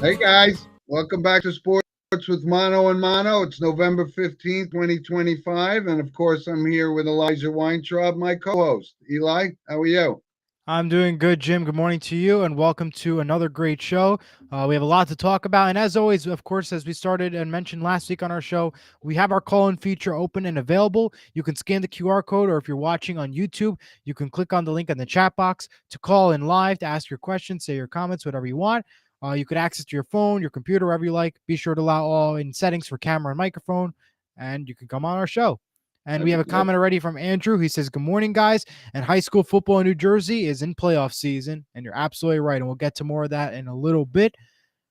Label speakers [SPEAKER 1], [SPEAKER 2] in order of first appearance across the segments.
[SPEAKER 1] Hey guys, welcome back to Sports with Mono and Mono. It's November 15th, 2025. And of course, I'm here with Elijah Weintraub, my co host. Eli, how are you?
[SPEAKER 2] I'm doing good, Jim. Good morning to you, and welcome to another great show. We have a lot to talk about, and as always, of course, as we started and mentioned last week on our show, we have our call-in feature open and available. You can scan the QR code, or if you're watching on YouTube, you can click on the link in the chat box to call in live to ask your questions, say your comments, whatever you want. You could access to your phone, your computer, wherever you like. Be sure to allow all in settings for camera and microphone, and you can come on our show. And we have a
[SPEAKER 1] Yep.
[SPEAKER 2] comment already from Andrew. He says, "Good morning, guys. And high school football in New Jersey is in playoff season." And you're absolutely right. And we'll get to more of that in a little bit.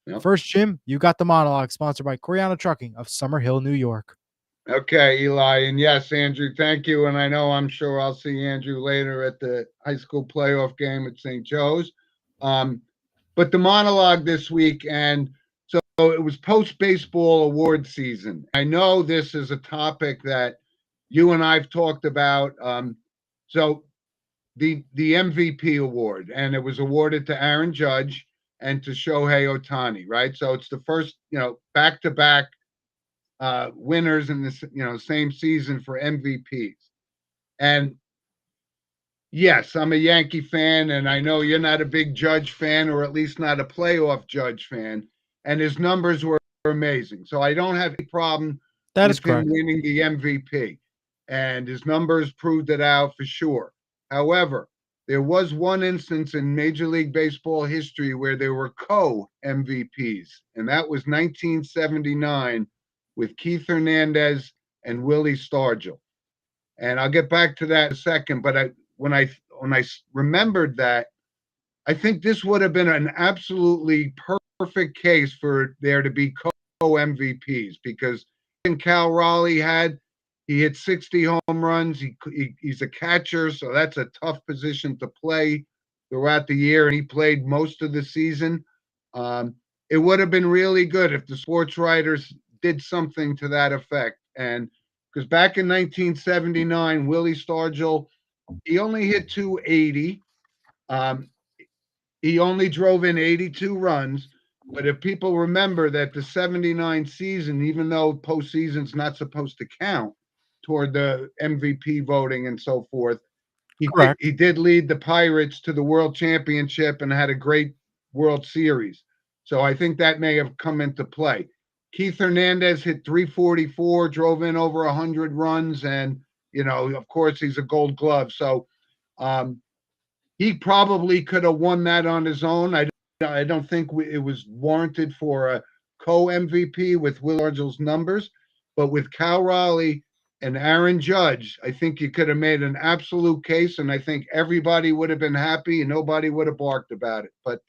[SPEAKER 1] Yep.
[SPEAKER 2] First, Jim, you got the monologue sponsored by Coriano Trucking of Summer Hill, New York.
[SPEAKER 1] Okay, Eli. And yes, Andrew, thank you. And I'm sure I'll see Andrew later at the high school playoff game at St. Joe's. Um, but the monologue this week, and so it was post baseball award season. I know this is a topic that you and I've talked about. So the MVP award, and it was awarded to Aaron Judge and to Shohei Ohtani, right? So it's the first, back to back winners in this, same season for MVPs. And yes, I'm a Yankee fan, and I know you're not a big Judge fan, or at least not a playoff Judge fan. And his numbers were amazing, so I don't have a problem
[SPEAKER 2] That is
[SPEAKER 1] with him
[SPEAKER 2] correct.
[SPEAKER 1] winning the MVP. And his numbers proved it out for sure. However, there was one instance in Major League Baseball history where there were co MVPs, and that was 1979 with Keith Hernandez and Willie Stargell. And I'll get back to that in a second. But when I remembered that, I think this would have been an absolutely perfect case for there to be co MVPs because Cal Raleigh he hit 60 home runs. He's a catcher, so that's a tough position to play throughout the year, and he played most of the season. It would have been really good if the sports writers did something to that effect. And because back in 1979, Willie Stargell, he only hit 280. Um, he only drove in 82 runs. But if people remember that the 79 season, even though postseason's not supposed to count toward the MVP voting and so forth,
[SPEAKER 2] Correct.
[SPEAKER 1] he did lead the Pirates to the World Championship and had a great World Series. So I think that may have come into play. Keith Hernandez hit 344, drove in over 100 runs, and of course, he's a Gold Glove. So um, he probably could have won that on his own. I don't think it was warranted for a co MVP with Will Argill's numbers, but with Cal Raleigh and Aaron Judge, I think you could have made an absolute case, and I think everybody would have been happy and nobody would have barked about it. But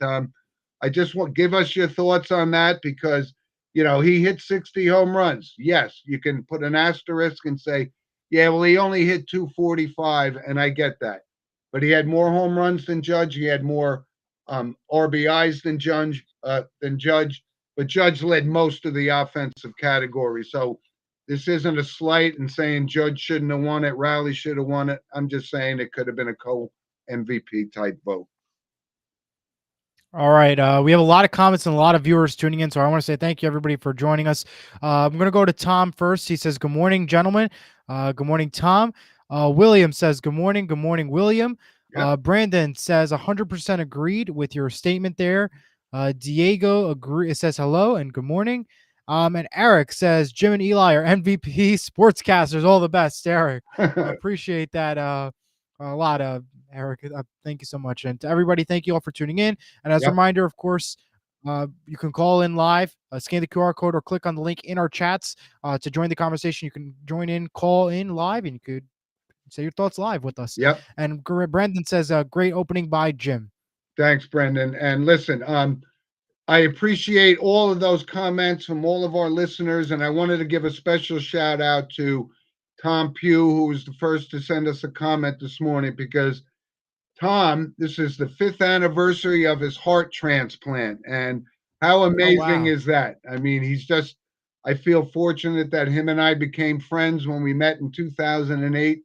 [SPEAKER 1] I just want give us your thoughts on that because he hit 60 home runs. Yes, you can put an asterisk and say, yeah, well, he only hit 245, and I get that. But he had more home runs than Judge. He had more RBIs than Judge, but Judge led most of the offensive category. So this isn't a slight and saying Judge shouldn't have won it, Raleigh should have won it. I'm just saying it could have been a co MVP type vote.
[SPEAKER 2] All right. We have a lot of comments and a lot of viewers tuning in. So I want to say thank you, everybody, for joining us. I'm going to go to Tom first. He says, "Good morning, gentlemen." Good morning, Tom. William says, "Good morning." Good morning, William.
[SPEAKER 1] Yep.
[SPEAKER 2] Brandon says, 100% agreed with your statement there. Diego agree. It says hello and good morning. And Eric says, "Jim and Eli are MVP sportscasters. All the best, Eric." Appreciate that a lot, Eric. Thank you so much. And to everybody, thank you all for tuning in. And as a
[SPEAKER 1] Yep.
[SPEAKER 2] reminder, of course, you can call in live, scan the QR code, or click on the link in our chats to join the conversation. You can join in, call in live, and you could say your thoughts live with us.
[SPEAKER 1] Yep.
[SPEAKER 2] And Brandon says, "Great opening by Jim."
[SPEAKER 1] Thanks, Brendan. And listen, I appreciate all of those comments from all of our listeners, and I wanted to give a special shout out to Tom Pugh, who was the first to send us a comment this morning because Tom, this is the 5th anniversary of his heart transplant. And how
[SPEAKER 2] Oh
[SPEAKER 1] amazing
[SPEAKER 2] wow!
[SPEAKER 1] is that? I mean, I feel fortunate that him and I became friends when we met in 2008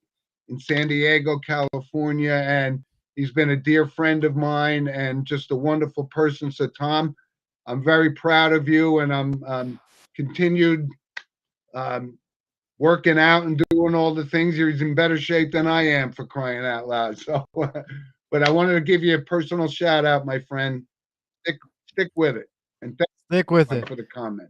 [SPEAKER 1] in San Diego, California. And he's been a dear friend of mine and just a wonderful person. So, Tom, I'm very proud of you, and I'm continued um, working out and doing all the things. He's in better shape than I am, for crying out loud. So, but I wanted to give you a personal shout out, my friend. Stick with it, and
[SPEAKER 2] Stick with
[SPEAKER 1] thank
[SPEAKER 2] it.
[SPEAKER 1] you for the comment.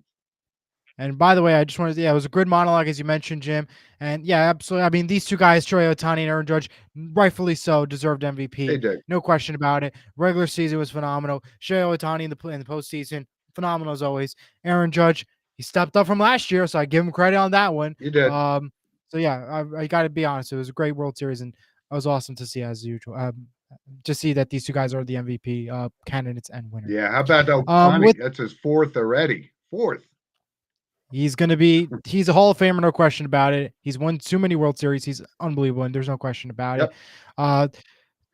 [SPEAKER 2] And by the way, I just wanted to, yeah, it was a good monologue, as you mentioned, Jim. And yeah, absolutely. I mean, these two guys, Troy Otani and Aaron Judge, rightfully so, deserved
[SPEAKER 1] They
[SPEAKER 2] MVP.
[SPEAKER 1] did.
[SPEAKER 2] No question about it. Regular season was phenomenal. Shohei Otani in the postseason, phenomenal as always. Aaron Judge, he stepped up from last year, so I give him credit on that one.
[SPEAKER 1] You did.
[SPEAKER 2] So yeah, I got to be honest, it was a great World Series, and it was awesome to see as usual. To see that these two guys are the MVP candidates and winners.
[SPEAKER 1] Yeah. How about
[SPEAKER 2] With
[SPEAKER 1] Otani? That's his fourth already. Fourth.
[SPEAKER 2] He's a Hall of Famer, no question about it. He's won too many World Series. He's unbelievable, and there's no question about it.
[SPEAKER 1] Yep.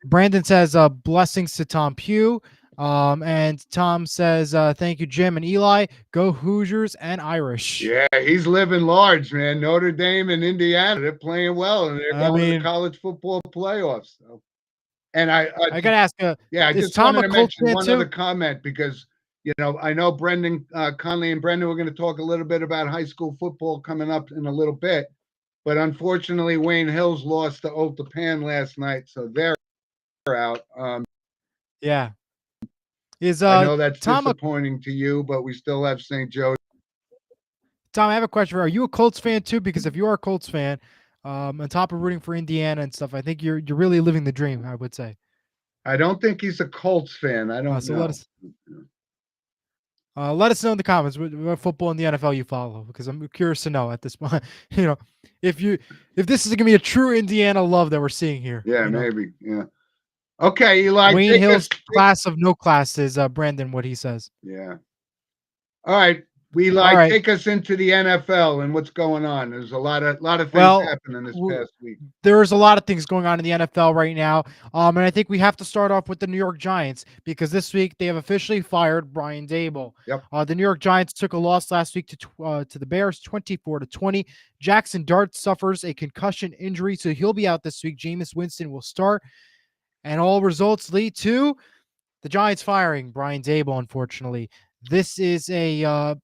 [SPEAKER 2] Brandon says, blessings to Tom Pugh. And Tom says, thank you, Jim and Eli. Go Hoosiers and Irish.
[SPEAKER 1] Yeah, he's living large, man. Notre Dame and Indiana, they're playing well, and they're
[SPEAKER 2] I
[SPEAKER 1] going to the
[SPEAKER 2] mean,
[SPEAKER 1] college football playoffs. So, and
[SPEAKER 2] I got to ask,
[SPEAKER 1] yeah, I
[SPEAKER 2] is
[SPEAKER 1] just
[SPEAKER 2] Tom
[SPEAKER 1] wanted
[SPEAKER 2] a
[SPEAKER 1] to
[SPEAKER 2] Colts
[SPEAKER 1] mention
[SPEAKER 2] fan
[SPEAKER 1] one
[SPEAKER 2] too?
[SPEAKER 1] other comment because, I know Brendan Conley and Brendan, we're going to talk a little bit about high school football coming up in a little bit. But unfortunately, Wayne Hills lost to Otapan last night, so they're out.
[SPEAKER 2] Yeah. Is
[SPEAKER 1] I know that's
[SPEAKER 2] Tom
[SPEAKER 1] disappointing to you, but we still have St. Joe.
[SPEAKER 2] Tom, I have a question for you. Are you a Colts fan too? Because if you are a Colts fan, on top of rooting for Indiana and stuff, I think you're really living the dream, I would say.
[SPEAKER 1] I don't think he's a Colts fan. I don't
[SPEAKER 2] So
[SPEAKER 1] know.
[SPEAKER 2] Let us know in the comments what football in the NFL you follow, because I'm curious to know at this point. If this is gonna be a true Indiana love that we're seeing here.
[SPEAKER 1] Yeah, maybe. Yeah. Okay, Eli.
[SPEAKER 2] Wayne Hill's class of no classes, Brandon, what he says.
[SPEAKER 1] Yeah. All right. Eli, take us into the NFL and what's going on. There's a lot of things happening this past week.
[SPEAKER 2] There's a lot of things going on in the NFL right now. And I think we have to start off with the New York Giants, because this week they have officially fired Brian Daboll.
[SPEAKER 1] Yep.
[SPEAKER 2] The New York Giants took a loss last week to the Bears, 24-20. Jackson Dart suffers a concussion injury, so he'll be out this week. Jameis Winston will start. And all results lead to the Giants firing Brian Daboll, unfortunately. This is to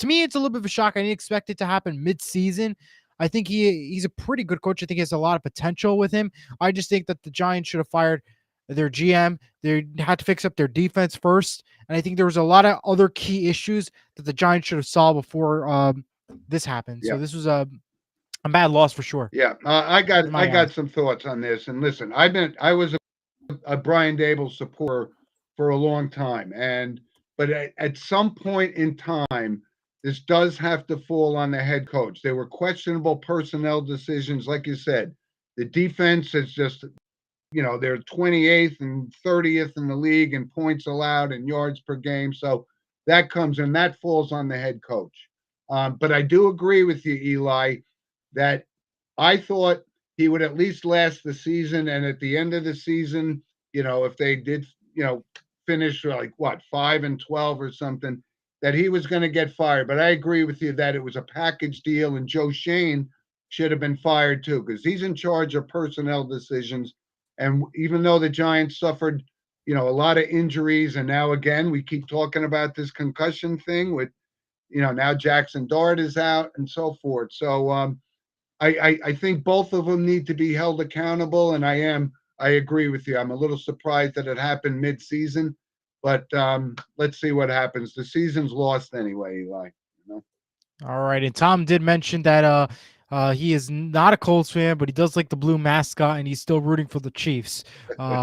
[SPEAKER 2] me, it's a little bit of a shock. I didn't expect it to happen mid-season. I think he's a pretty good coach. I think he has a lot of potential with him. I just think that the Giants should have fired their GM. They had to fix up their defense first. And I think there was a lot of other key issues that the Giants should have solved before this happened. Yeah. So this was a bad loss for sure.
[SPEAKER 1] Yeah. I got some thoughts on this. And listen, I was a Brian Daboll supporter for a long time. But at some point in time, this does have to fall on the head coach. There were questionable personnel decisions. Like you said, the defense is just, they're 28th and 30th in the league in points allowed and yards per game. So that falls on the head coach. But I do agree with you, Eli, that I thought he would at least last the season. And at the end of the season, if they did, finish like 5-12 or something, that he was going to get fired. But I agree with you that it was a package deal, and Joe Schoen should have been fired too, because he's in charge of personnel decisions. And even though the Giants suffered, a lot of injuries, and now again we keep talking about this concussion thing with, now Jackson Dart is out and so forth. So I think both of them need to be held accountable, and I agree with you. I'm a little surprised that it happened mid-season, but let's see what happens. The season's lost anyway, Eli.
[SPEAKER 2] All right, and Tom did mention that he is not a Colts fan, but he does like the blue mascot, and he's still rooting for the Chiefs.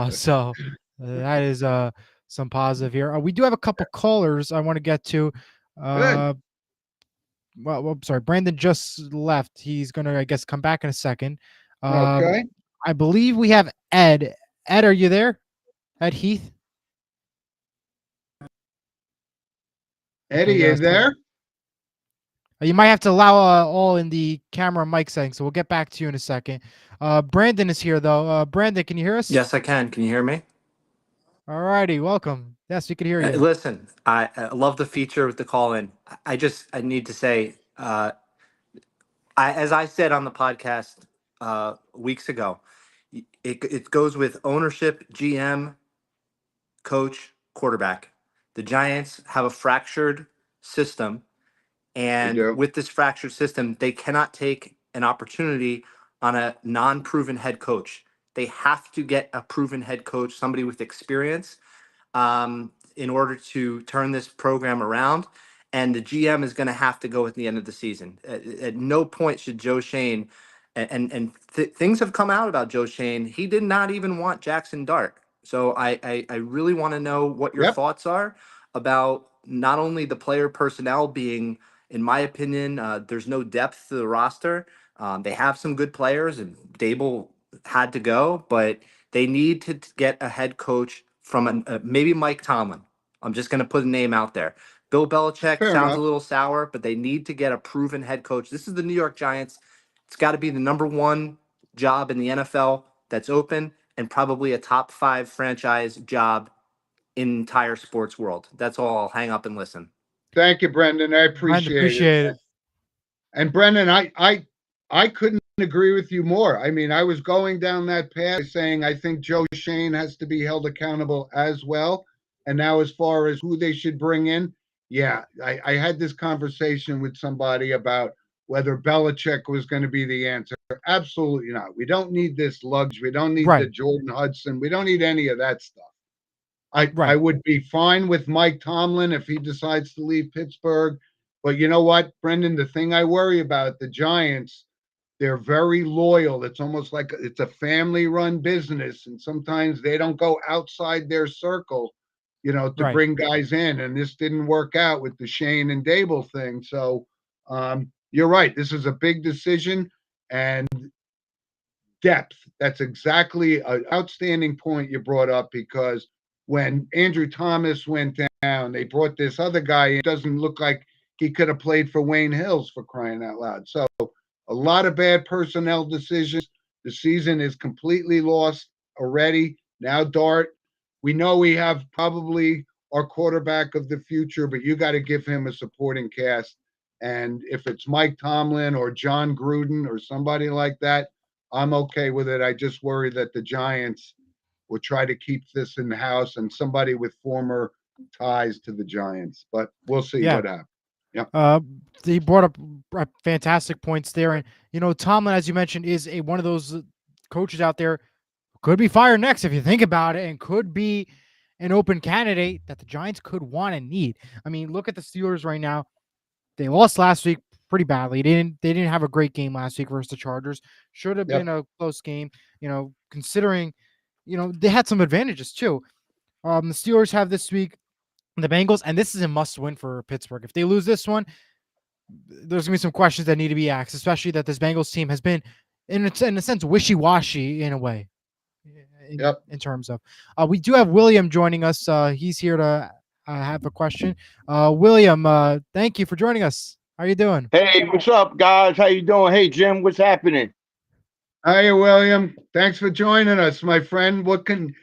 [SPEAKER 2] So that is some positive here. We do have a couple callers I want to get to. Well, sorry, Brandon just left. He's gonna, I guess, come back in a second.
[SPEAKER 1] Okay.
[SPEAKER 2] I believe we have Ed. Ed, are you there? Ed Heath?
[SPEAKER 1] Eddie, is there?
[SPEAKER 2] You might have to allow all in the camera and mic settings, so we'll get back to you in a second. Brandon is here, though. Brandon, can you hear us?
[SPEAKER 3] Yes, I can. Can you hear me?
[SPEAKER 2] All righty, welcome. Yes, we can hear you.
[SPEAKER 3] Listen, I love the feature with the call-in. I need to say, as I said on the podcast weeks ago, it goes with ownership, GM, coach, quarterback. The Giants have a fractured system, and
[SPEAKER 1] do.
[SPEAKER 3] with this fractured system, they cannot take an opportunity on a non-proven head coach. They have to get a proven head coach, somebody with experience, in order to turn this program around. And the GM is going to have to go at the end of the season. At no point should Joe Shane, things have come out about Joe Shane. He did not even want Jackson Dart. So I really want to know what your
[SPEAKER 1] Yep.
[SPEAKER 3] thoughts are about not only the player personnel being, in my opinion, there's no depth to the roster. They have some good players, and Dable had to go, but they need to get a head coach from maybe Mike Tomlin. I'm just going to put a name out there. Bill Belichick
[SPEAKER 1] Fair
[SPEAKER 3] sounds
[SPEAKER 1] enough.
[SPEAKER 3] a little sour, but they need to get a proven head coach. This is the New York Giants. It's got to be the number one job in the NFL that's open, and probably a top 5 franchise job in entire sports world. That's all. I'll hang up and listen.
[SPEAKER 1] Thank you, Brendan. I appreciate it. And Brendan, I couldn't agree with you more. I mean, I was going down that path saying I think Joe Shane has to be held accountable as well. And now, as far as who they should bring in, yeah, I had this conversation with somebody about whether Belichick was going to be the answer. Absolutely not. We don't need this luxury. We don't need the Jordan Hudson. We don't need any of that stuff. I would be fine with Mike Tomlin if he decides to leave Pittsburgh. But you know what, Brendan, the thing I worry about, the Giants, they're very loyal. It's almost like it's a family-run business, and sometimes they don't go outside their circle, to bring guys in. And this didn't work out with the Shane and Dable thing. So you're right. This is a big decision, and depth. That's exactly an outstanding point you brought up, because when Andrew Thomas went down, they brought this other guy in. It doesn't look like he could have played for Wayne Hills, for crying out loud. So a lot of bad personnel decisions. The season is completely lost already. Now Dart, we know we have probably our quarterback of the future, but you got to give him a supporting cast. And if it's Mike Tomlin or John Gruden or somebody like that, I'm okay with it. I just worry that the Giants will try to keep this in the house and somebody with former ties to the Giants, but we'll see what happens.
[SPEAKER 2] Yeah. He brought up fantastic points there. And, Tomlin, as you mentioned, is one of those coaches out there who could be fired next if you think about it, and could be an open candidate that the Giants could want and need. I mean, look at the Steelers right now. They lost last week pretty badly. They didn't have a great game last week versus the Chargers. Should have been a close game, considering, they had some advantages too. The Steelers have this week the Bengals, and this is a must-win for Pittsburgh. If they lose this one, there's gonna be some questions that need to be asked, especially that this Bengals team has been, in a sense, wishy-washy in a way. In terms of, we do have William joining us. He's here to have a question. William, thank you for joining us. How are you doing?
[SPEAKER 4] Hey, what's up, guys? How you doing? Hey, Jim, what's happening?
[SPEAKER 1] Hi, William. Thanks for joining us, my friend. What can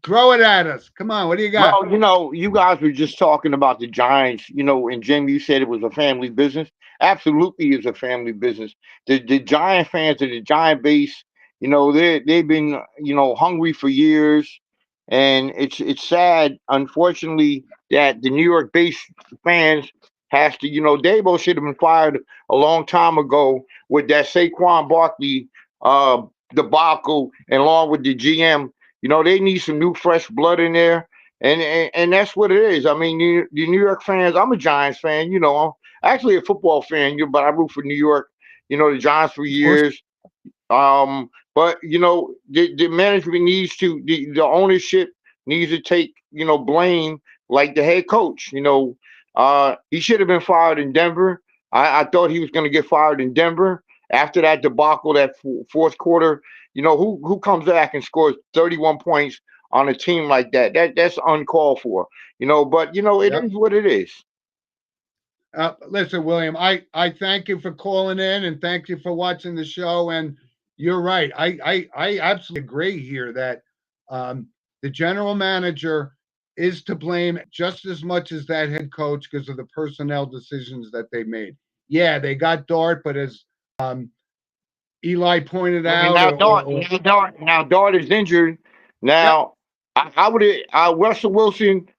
[SPEAKER 1] throw it at us? Come on, what do you got?
[SPEAKER 4] Well, you guys were just talking about the Giants, and Jim, you said it was a family business. Absolutely is a family business. The Giant fans and the Giant base, they've been, hungry for years. And it's sad, unfortunately, that the New York based fans has to, Dabo should have been fired a long time ago with that Saquon Barkley debacle, and along with the GM. They need some new, fresh blood in there, and that's what it is. I mean, the New York fans. I'm a Giants fan. I'm actually a football fan, but I root for New York. The Giants for years. But the management needs to, the ownership needs to take blame, like the head coach. He should have been fired in Denver. I thought he was going to get fired in Denver after that debacle, that fourth quarter. Who comes back and scores 31 points on a team like that? That's uncalled for. But it is what it is.
[SPEAKER 1] Listen, William, I thank you for calling in, and thank you for watching the show. And you're right. I absolutely agree here that the general manager is to blame just as much as that head coach, because of the personnel decisions that they made. Yeah, they got Dart, but as Eli pointed out,
[SPEAKER 4] now Dart is injured. Now, I would Russell Wilson.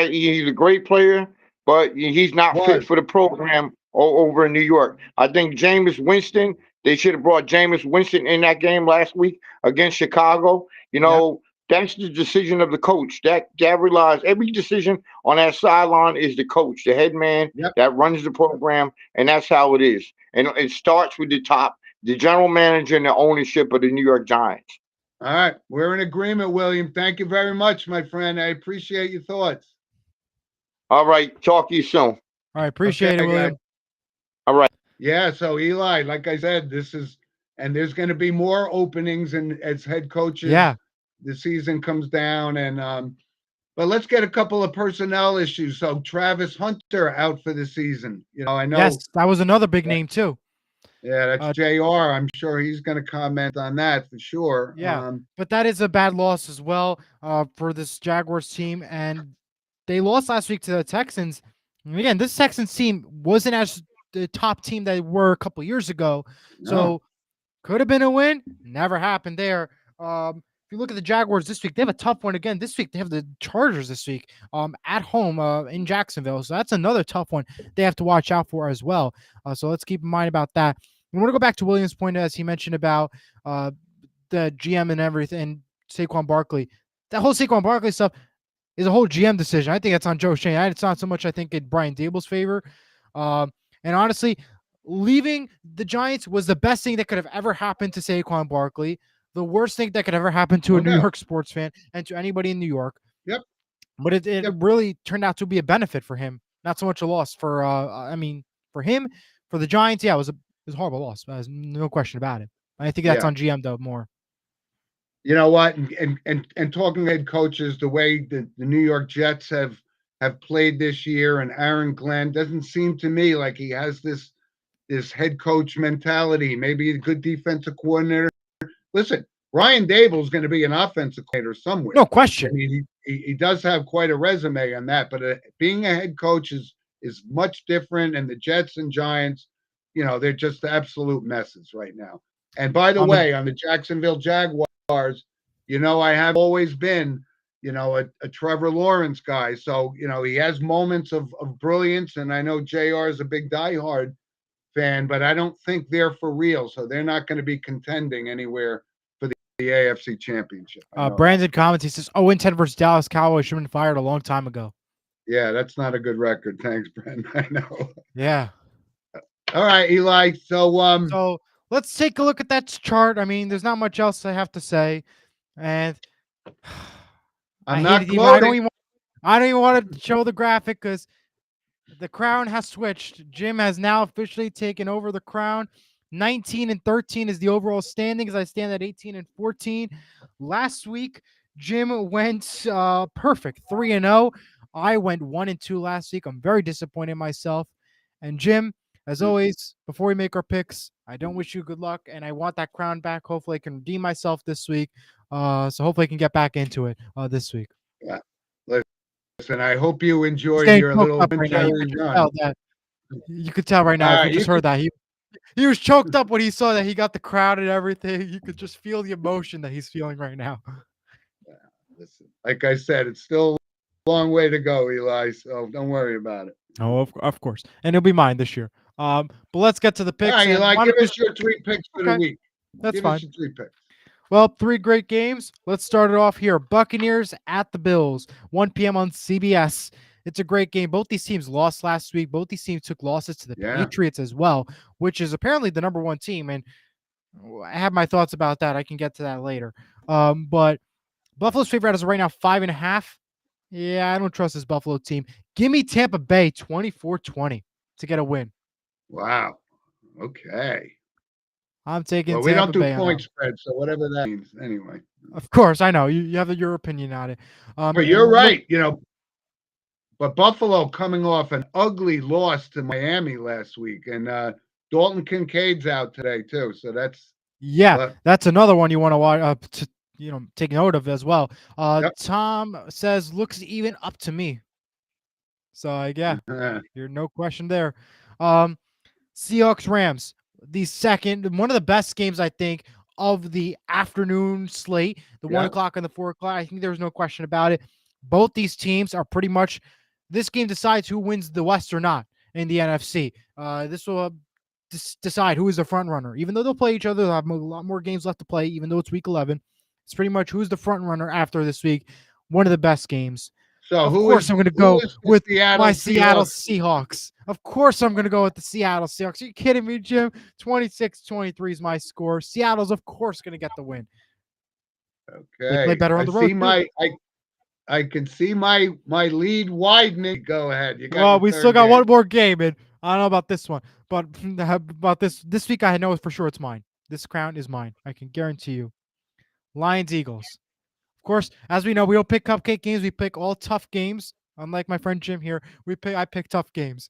[SPEAKER 4] He's a great player, but he's not fit
[SPEAKER 1] Was.
[SPEAKER 4] for the program over in New York. I think Jameis Winston. They should have brought Jameis Winston in that game last week against Chicago. That's the decision of the coach. That relies every decision on that sideline is the coach, the head man
[SPEAKER 1] Yep.
[SPEAKER 4] that runs the program, and that's how it is. And it starts with the top, the general manager and the ownership of the New York Giants.
[SPEAKER 1] All right. We're in agreement, William. Thank you very much, my friend. I appreciate your thoughts.
[SPEAKER 4] All right. Talk to you soon.
[SPEAKER 2] All right, appreciate
[SPEAKER 1] Okay,
[SPEAKER 2] it, William.
[SPEAKER 1] guys.
[SPEAKER 4] All right.
[SPEAKER 1] Yeah, so Eli, like I said, and there's going to be more openings and as head coaches.
[SPEAKER 2] Yeah.
[SPEAKER 1] The season comes down but let's get a couple of personnel issues. So Travis Hunter out for the season. I know.
[SPEAKER 2] Yes, that was another big name too.
[SPEAKER 1] Yeah, that's JR. I'm sure he's going to comment on that for sure.
[SPEAKER 2] Yeah, but that is a bad loss as well for this Jaguars team, and they lost last week to the Texans. And again, this Texans team wasn't as the top team they were a couple years ago, so could have been a win. Never happened there. If you look at the Jaguars this week, they have a tough one again. This week they have the Chargers this week at home in Jacksonville, so that's another tough one they have to watch out for as well. So let's keep in mind about that. We want to go back to Williams' point as he mentioned about the GM and everything, and Saquon Barkley. That whole Saquon Barkley stuff is a whole GM decision. I think that's on Joe Schoen. It's not so much, I think, in Brian Dable's favor. And honestly, leaving the Giants was the best thing that could have ever happened to Saquon Barkley. The worst thing that could ever happen to a New York sports fan and to anybody in New York.
[SPEAKER 1] Yep.
[SPEAKER 2] But it really turned out to be a benefit for him, not so much a loss for for him, for the Giants. Yeah, it was a horrible loss. There's no question about it. I think that's on GM though more.
[SPEAKER 1] You know what? And talking head coaches, the way the New York Jets have played this year, and Aaron Glenn doesn't seem to me like he has this head coach mentality. Maybe a good defensive coordinator. Listen, Ryan Dable is going to be an offensive coordinator somewhere.
[SPEAKER 2] No question.
[SPEAKER 1] I mean, he does have quite a resume on that, but being a head coach is much different. And the Jets and Giants, they're just absolute messes right now. And by the way, on the Jacksonville Jaguars, I have always been, a Trevor Lawrence guy. So, he has moments of brilliance. And I know JR is a big diehard fan, but I don't think they're for real. So they're not going to be contending anywhere for the AFC Championship.
[SPEAKER 2] Brandon comments, he says, 0-10 versus Dallas Cowboys should have been fired a long time ago.
[SPEAKER 1] Yeah, that's not a good record. Thanks, Brandon. I know.
[SPEAKER 2] Yeah.
[SPEAKER 1] All right, Eli.
[SPEAKER 2] So let's take a look at that chart. I mean, there's not much else I have to say. And
[SPEAKER 1] I don't
[SPEAKER 2] even want to show the graphic because the crown has switched. Jim has now officially taken over the crown. 19-13 is the overall standings. I stand at 18-14. Last week, Jim went perfect, 3-0. I went 1-2 last week. I'm very disappointed in myself. And Jim, as always, before we make our picks, I don't wish you good luck, and I want that crown back. Hopefully, I can redeem myself this week. So hopefully, I can get back into it this week.
[SPEAKER 1] Yeah. Listen, I hope you enjoyed your little
[SPEAKER 2] wintry run. You could tell right now. If you just heard that, he was choked up when he saw that he got the crowd and everything. You could just feel the emotion that he's feeling right now.
[SPEAKER 1] Yeah, listen, like I said, it's still a long way to go, Eli. So don't worry about it.
[SPEAKER 2] Oh, of course, and it'll be mine this year. But let's get to the picks.
[SPEAKER 1] All right, Eli, give us your 3 picks for the week.
[SPEAKER 2] That's
[SPEAKER 1] give
[SPEAKER 2] fine.
[SPEAKER 1] Us your 3 picks.
[SPEAKER 2] Well, 3 great games. Let's start it off here. Buccaneers at the Bills, 1 p.m. on CBS. It's a great game. Both these teams lost last week. Both these teams took losses to the Patriots as well, which is apparently the number 1 team. And I have my thoughts about that. I can get to that later. But Buffalo's favorite as of right now, 5.5. Yeah, I don't trust this Buffalo team. Give me Tampa Bay 24-20 to get a win.
[SPEAKER 1] Wow. Okay.
[SPEAKER 2] I'm taking
[SPEAKER 1] Tampa Bay. We don't do point
[SPEAKER 2] spread,
[SPEAKER 1] so whatever that means. Anyway.
[SPEAKER 2] Of course, I know. You have your opinion on it.
[SPEAKER 1] But you're right. But Buffalo coming off an ugly loss to Miami last week. And Dalton Kincaid's out today, too. So that's
[SPEAKER 2] that's another one you want to watch. Take note of as well. Tom says looks even up to me. So you're no question there. Seahawks Rams, one of the best games I think of the afternoon slate, the 1 o'clock and the 4 o'clock. I think there's no question about it. Both these teams are pretty much, this game decides who wins the West or not in the NFC. This will decide who is the front runner. Even though they'll play each other, they'll have a lot more games left to play, even though it's week 11. It's pretty much who's the front runner after this week. One of the best games.
[SPEAKER 1] So
[SPEAKER 2] Of
[SPEAKER 1] who
[SPEAKER 2] course,
[SPEAKER 1] is
[SPEAKER 2] I'm going to
[SPEAKER 1] who
[SPEAKER 2] go
[SPEAKER 1] is the
[SPEAKER 2] with
[SPEAKER 1] Seattle
[SPEAKER 2] my Seattle
[SPEAKER 1] Seahawks?
[SPEAKER 2] Seahawks. Of course, I'm going to go with the Seattle Seahawks. Are you kidding me, Jim? 26-23 is my score. Seattle's, of course, going to get the win. They play
[SPEAKER 1] Okay,
[SPEAKER 2] better on
[SPEAKER 1] I
[SPEAKER 2] the road,
[SPEAKER 1] see
[SPEAKER 2] too.
[SPEAKER 1] I can see my lead widening. Go ahead. You got
[SPEAKER 2] Well,
[SPEAKER 1] your
[SPEAKER 2] we still
[SPEAKER 1] third
[SPEAKER 2] got
[SPEAKER 1] game.
[SPEAKER 2] one more game, and I don't know about this one, but about this week, I know for sure it's mine. This crown is mine. I can guarantee you. Lions Eagles. Of course, as we know, we don't pick cupcake games. We pick all tough games. Unlike my friend Jim here, I pick tough games.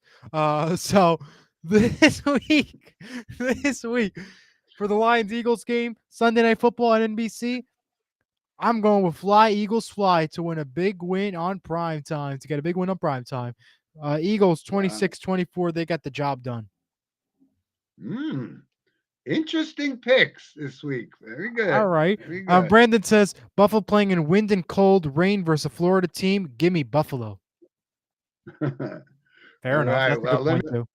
[SPEAKER 2] So this week, this week for the Lions Eagles game, Sunday Night Football on NBC, I'm going with Fly Eagles Fly to win a big win on prime time. To get a big win on prime time. Eagles 26-24. They got the job done.
[SPEAKER 1] Interesting picks this week. Very good.
[SPEAKER 2] All right.
[SPEAKER 1] Very good.
[SPEAKER 2] Brandon says Buffalo playing in wind and cold rain versus a Florida team. Give me Buffalo. Fair
[SPEAKER 1] All
[SPEAKER 2] enough.
[SPEAKER 1] right.
[SPEAKER 2] That's a
[SPEAKER 1] Well,
[SPEAKER 2] good point too.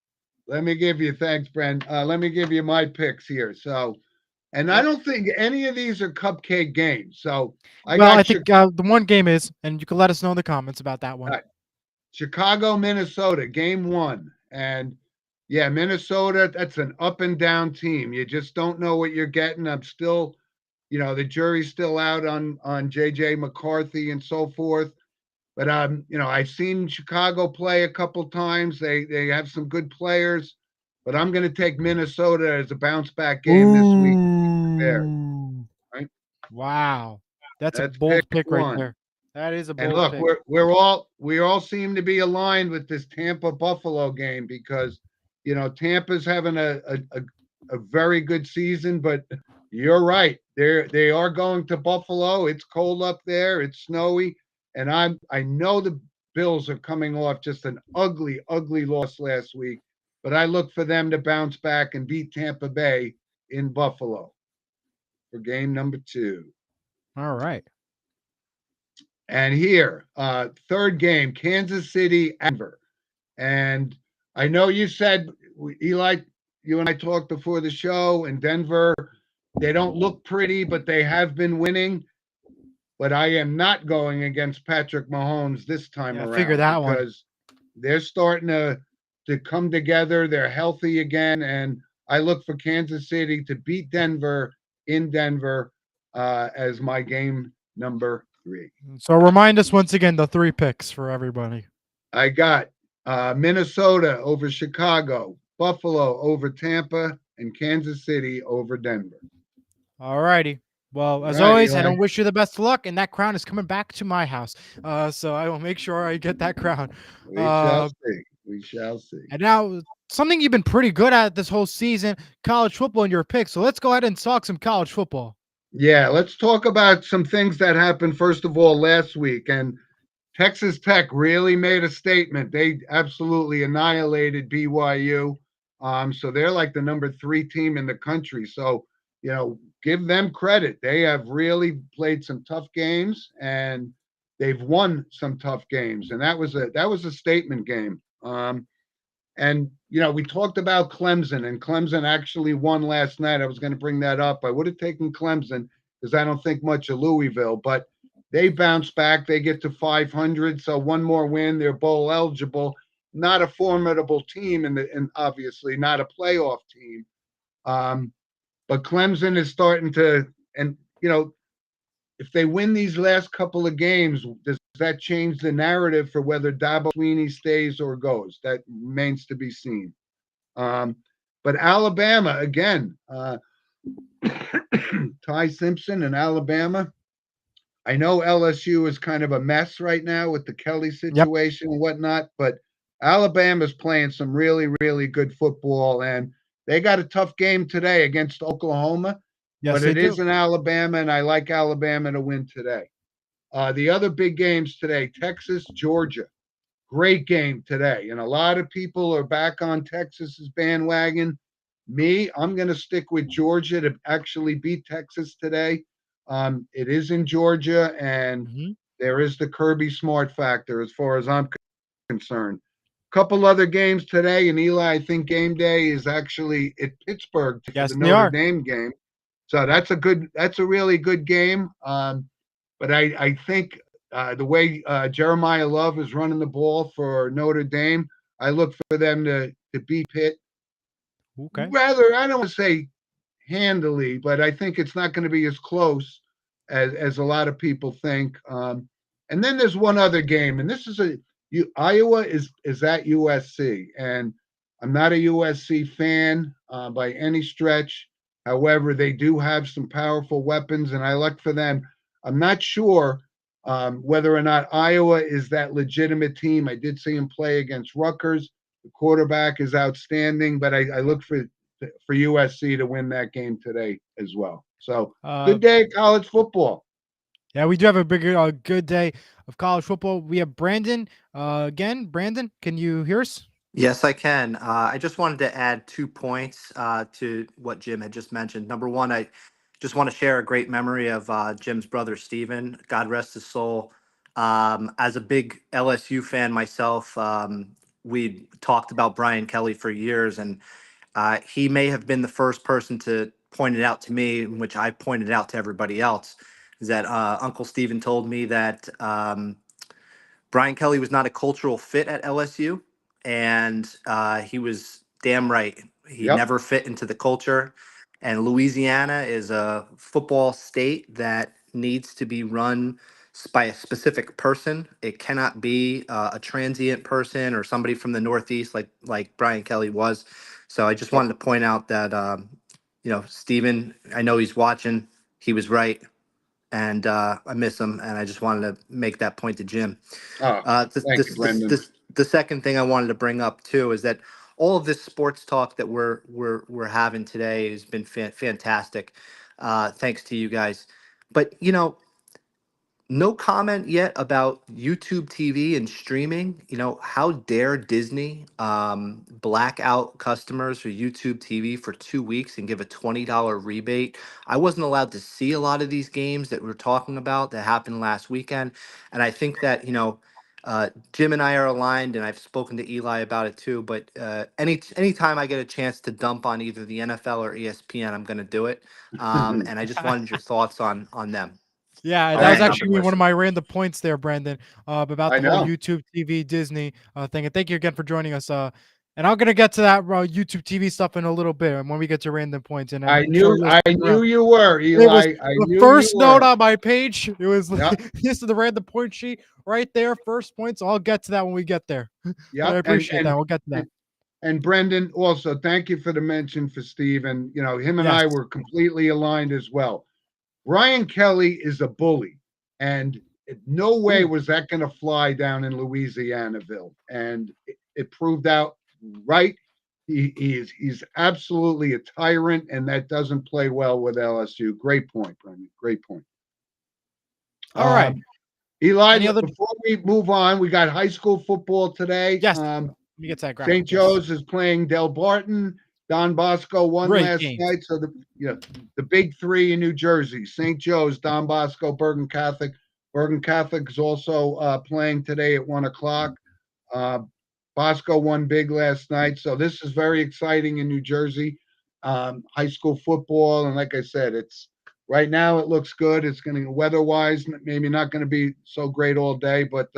[SPEAKER 1] let me give you thanks, Brent. Let me give you my picks here. So, and I don't think any of these are cupcake games. So I
[SPEAKER 2] I
[SPEAKER 1] got
[SPEAKER 2] think the one game is, and you can let us know in the comments about that one.
[SPEAKER 1] Chicago, Minnesota, game 1. And yeah, Minnesota, that's an up and down team. You just don't know what you're getting. I'm still, the jury's still out on JJ McCarthy and so forth. But I've seen Chicago play a couple times. They have some good players, but I'm going to take Minnesota as a bounce back game this week. There, right?
[SPEAKER 2] Wow, that's a
[SPEAKER 1] That's
[SPEAKER 2] bold
[SPEAKER 1] pick
[SPEAKER 2] pick right
[SPEAKER 1] 1.
[SPEAKER 2] there. That is a
[SPEAKER 1] And
[SPEAKER 2] bold
[SPEAKER 1] look,
[SPEAKER 2] pick.
[SPEAKER 1] we all seem to be aligned with this Tampa Buffalo game because Tampa's having a very good season, but you're right. They are going to Buffalo. It's cold up there. It's snowy, and I know the Bills are coming off just an ugly, ugly loss last week, but I look for them to bounce back and beat Tampa Bay in Buffalo for game number 2.
[SPEAKER 2] All right.
[SPEAKER 1] And here, third game, Kansas City, Denver. And I know you said, Eli, you and I talked before the show, and Denver, they don't look pretty, but they have been winning. But I am not going against Patrick Mahomes this time around
[SPEAKER 2] figure that one.
[SPEAKER 1] because they're starting to come together. They're healthy again. And I look for Kansas City to beat Denver in Denver as my game number 3.
[SPEAKER 2] So remind us once again the 3 picks for everybody.
[SPEAKER 1] I got Minnesota over Chicago, Buffalo over Tampa, and Kansas City over Denver.
[SPEAKER 2] All righty. Well, as
[SPEAKER 1] Right,
[SPEAKER 2] always,
[SPEAKER 1] Eli.
[SPEAKER 2] I don't wish you the best of luck, and that crown is coming back to my house. So I will make sure I get that crown.
[SPEAKER 1] We shall see. We shall see.
[SPEAKER 2] And now, something you've been pretty good at this whole season, college football in your picks. So let's go ahead and talk some college football.
[SPEAKER 1] Yeah, let's talk about some things that happened, first of all, last week. And Texas Tech really made a statement. They absolutely annihilated BYU. So they're like the number 3 team in the country. So, give them credit. They have really played some tough games and they've won some tough games. And that was a statement game. And we talked about Clemson, and Clemson actually won last night. I was going to bring that up. I would have taken Clemson because I don't think much of Louisville, but they bounce back. They get to 500, so one more win. They're bowl eligible. Not a formidable team, and obviously not a playoff team. But Clemson is starting to, and if they win these last couple of games, does that change the narrative for whether Dabo Swinney stays or goes? That remains to be seen. But Alabama, again, Ty Simpson and Alabama. I know LSU is kind of a mess right now with the Kelly situation and whatnot, but Alabama's playing some really, really good football, and they got a tough game today against Oklahoma.
[SPEAKER 2] Yes,
[SPEAKER 1] but
[SPEAKER 2] they
[SPEAKER 1] it
[SPEAKER 2] do.
[SPEAKER 1] is in Alabama, and I like Alabama to win today. The other big games today, Texas, Georgia. Great game today. And a lot of people are back on Texas's bandwagon. Me, I'm going to stick with Georgia to actually beat Texas today. It is in Georgia, and there is the Kirby Smart factor as far as I'm concerned. Couple other games today, and Eli, I think game day is actually at Pittsburgh for
[SPEAKER 2] Yes,
[SPEAKER 1] the
[SPEAKER 2] they
[SPEAKER 1] Notre
[SPEAKER 2] are.
[SPEAKER 1] Dame game. So that's a really good game. But I think the way Jeremiah Love is running the ball for Notre Dame, I look for them to beat Pitt.
[SPEAKER 2] Okay.
[SPEAKER 1] Rather, I don't want to say handily, but I think it's not going to be as close as a lot of people think. And then there's one other game, and this is Iowa is at USC, and I'm not a USC fan by any stretch. However, they do have some powerful weapons, and I look for them. I'm not sure whether or not Iowa is that legitimate team. I did see him play against Rutgers. The quarterback is outstanding, but I look for USC to win that game today as well. So good day of college football.
[SPEAKER 2] Yeah, we do have a bigger, good day of college football. We have Brandon again. Brandon, can you hear us?
[SPEAKER 3] Yes, I can. I just wanted to add 2 points to what Jim had just mentioned. Number one, I just want to share a great memory of Jim's brother, Steven. God rest his soul. As a big LSU fan myself, we talked about Brian Kelly for years, and he may have been the first person to point it out to me, which I pointed out to everybody else, is that Uncle Steven told me that Brian Kelly was not a cultural fit at LSU, and he was damn right. He
[SPEAKER 1] Yep.
[SPEAKER 3] never fit into the culture. And Louisiana is a football state that needs to be run by a specific person. It cannot be a transient person or somebody from the Northeast like Brian Kelly was. So I just wanted to point out that Steven, I know he's watching. He was right, and I miss him, and I just wanted to make that point to Jim.
[SPEAKER 1] Oh, thank you, Brendan.
[SPEAKER 3] The second thing I wanted to bring up too is that all of this sports talk that we're having today has been fantastic. Thanks to you guys, but no comment yet about YouTube TV and streaming. How dare Disney black out customers for YouTube TV for 2 weeks and give a $20 rebate? I wasn't allowed to see a lot of these games that we're talking about that happened last weekend. And I think that, Jim and I are aligned, and I've spoken to Eli about it too. But anytime I get a chance to dump on either the NFL or ESPN, I'm going to do it. And I just wanted your thoughts on them.
[SPEAKER 2] Yeah,
[SPEAKER 1] All
[SPEAKER 2] that was
[SPEAKER 1] right.
[SPEAKER 2] actually one of my random points there, Brandon, about
[SPEAKER 1] I
[SPEAKER 2] the whole
[SPEAKER 1] know.
[SPEAKER 2] YouTube TV Disney thing. And thank you again for joining us. And I'm gonna get to that YouTube TV stuff in a little bit, and when we get to random points. And
[SPEAKER 1] I
[SPEAKER 2] I'm sure
[SPEAKER 1] knew you were,
[SPEAKER 2] it was
[SPEAKER 1] Eli. I
[SPEAKER 2] the
[SPEAKER 1] knew
[SPEAKER 2] first
[SPEAKER 1] you
[SPEAKER 2] note
[SPEAKER 1] were.
[SPEAKER 2] on my page. It was
[SPEAKER 1] Yep.
[SPEAKER 2] this is the random point sheet right there, first point. So I'll get to that when we get there. But I
[SPEAKER 1] Yep.
[SPEAKER 2] appreciate that. We'll get to that.
[SPEAKER 1] And Brendan, also, thank you for the mention for Steve. And, him and
[SPEAKER 2] Yes.
[SPEAKER 1] I were completely aligned as well. Brian Kelly is a bully. And no way was that going to fly down in Louisianaville. And it proved out right. He's absolutely a tyrant, and that doesn't play well with LSU. Great point, Brendan. Great point.
[SPEAKER 2] All right.
[SPEAKER 1] Eli,
[SPEAKER 2] Any other-
[SPEAKER 1] before we move on, we got high school football today.
[SPEAKER 2] Yes. Let me get to that graphic.
[SPEAKER 1] St. Joe's is playing Del Barton. Don Bosco won
[SPEAKER 2] Great
[SPEAKER 1] last
[SPEAKER 2] game.
[SPEAKER 1] night. So the big three in New Jersey: St. Joe's, Don Bosco, Bergen Catholic. Bergen Catholic is also playing today at 1:00. Bosco won big last night, so this is very exciting in New Jersey. High school football, and like I said, it's right now it looks good. It's going to weather-wise, maybe not going to be so great all day, but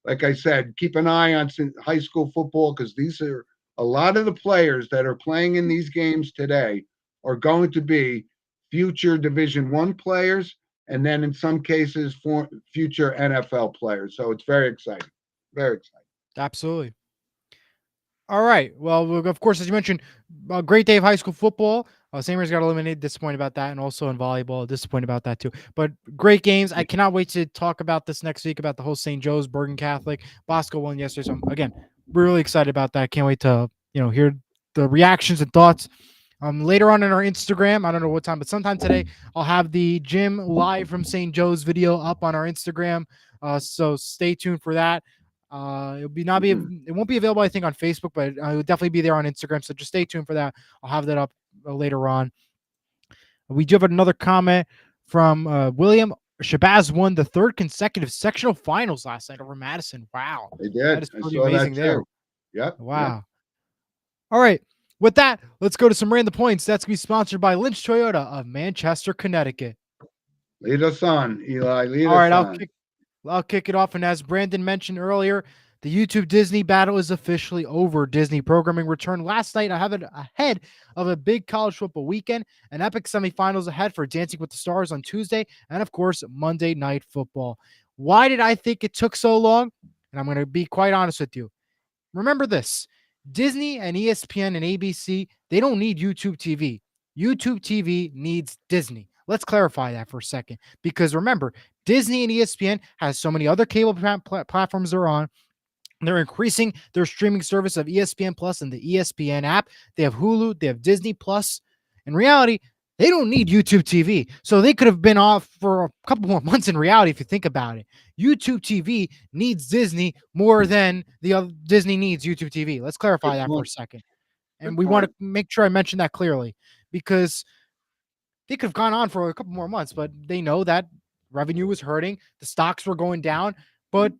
[SPEAKER 1] like I said, keep an eye on high school football because these are a lot of the players that are playing in these games today are going to be future Division I players, and then in some cases for future NFL players. So it's very exciting. Very exciting.
[SPEAKER 2] Absolutely. All right. Well, of course, as you mentioned, a great day of high school football. St. Mary's got eliminated. Disappointed about that, and also in volleyball, disappointed about that too. But great games. I cannot wait to talk about this next week about the whole St. Joe's, Bergen Catholic. Bosco won yesterday, so again, really excited about that. Can't wait to hear the reactions and thoughts. Later on in our Instagram, I don't know what time, but sometime today, I'll have the gym live from St. Joe's video up on our Instagram. So stay tuned for that. It won't be available, I think, on Facebook, but it will definitely be there on Instagram. So just stay tuned for that. I'll have that up later on. We do have another comment from William Shabazz won the third consecutive sectional finals last night over Madison. Wow.
[SPEAKER 1] They
[SPEAKER 2] That
[SPEAKER 1] did.
[SPEAKER 2] is
[SPEAKER 1] I
[SPEAKER 2] pretty
[SPEAKER 1] saw that
[SPEAKER 2] amazing there.
[SPEAKER 1] too. Yep.
[SPEAKER 2] Wow. All right. With that, let's go to some random points. That's going to be sponsored by Lynch Toyota of Manchester, Connecticut.
[SPEAKER 1] Lead us on, Eli. Lead
[SPEAKER 2] All
[SPEAKER 1] us
[SPEAKER 2] right,
[SPEAKER 1] on.
[SPEAKER 2] I'll kick it off. And as Brandon mentioned earlier, the YouTube Disney battle is officially over. Disney programming returned last night. I have it ahead of a big college football weekend, an epic semifinals ahead for Dancing with the Stars on Tuesday, and of course, Monday Night Football. Why did I think it took so long? And I'm going to be quite honest with you. Remember this: Disney and ESPN and ABC, they don't need YouTube TV. YouTube TV needs Disney. Let's clarify that for a second. Because remember, Disney and ESPN has so many other cable platforms they're on. They're increasing their streaming service of ESPN Plus and the ESPN app. They have Hulu, they have Disney Plus. In reality, they don't need YouTube TV. So they could have been off for a couple more months in reality if you think about it. YouTube TV needs Disney more than the other Disney needs YouTube TV. Let's clarify
[SPEAKER 1] Good
[SPEAKER 2] that for a
[SPEAKER 1] point.
[SPEAKER 2] second. And
[SPEAKER 1] Good
[SPEAKER 2] we want
[SPEAKER 1] point.
[SPEAKER 2] to make sure I mention that clearly because they could have gone on for a couple more months, but they know that revenue was hurting, the stocks were going down, but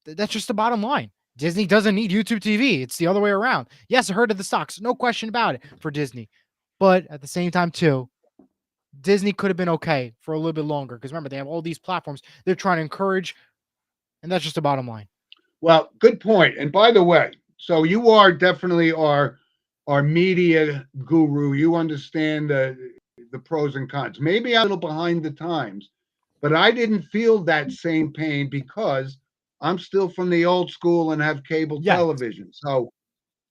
[SPEAKER 2] that's just the bottom line. Disney doesn't need YouTube TV. It's the other way around. Yes, it hurted the stocks, no question about it for Disney. But at the same time, too, Disney could have been okay for a little bit longer because remember, they have all these platforms they're trying to encourage, and that's just the bottom line.
[SPEAKER 1] Well, good point. And by the way, so you are definitely our media guru. You understand the pros and cons. Maybe I'm a little behind the times, but I didn't feel that same pain because I'm still from the old school and have cable
[SPEAKER 2] Yes.
[SPEAKER 1] television. So,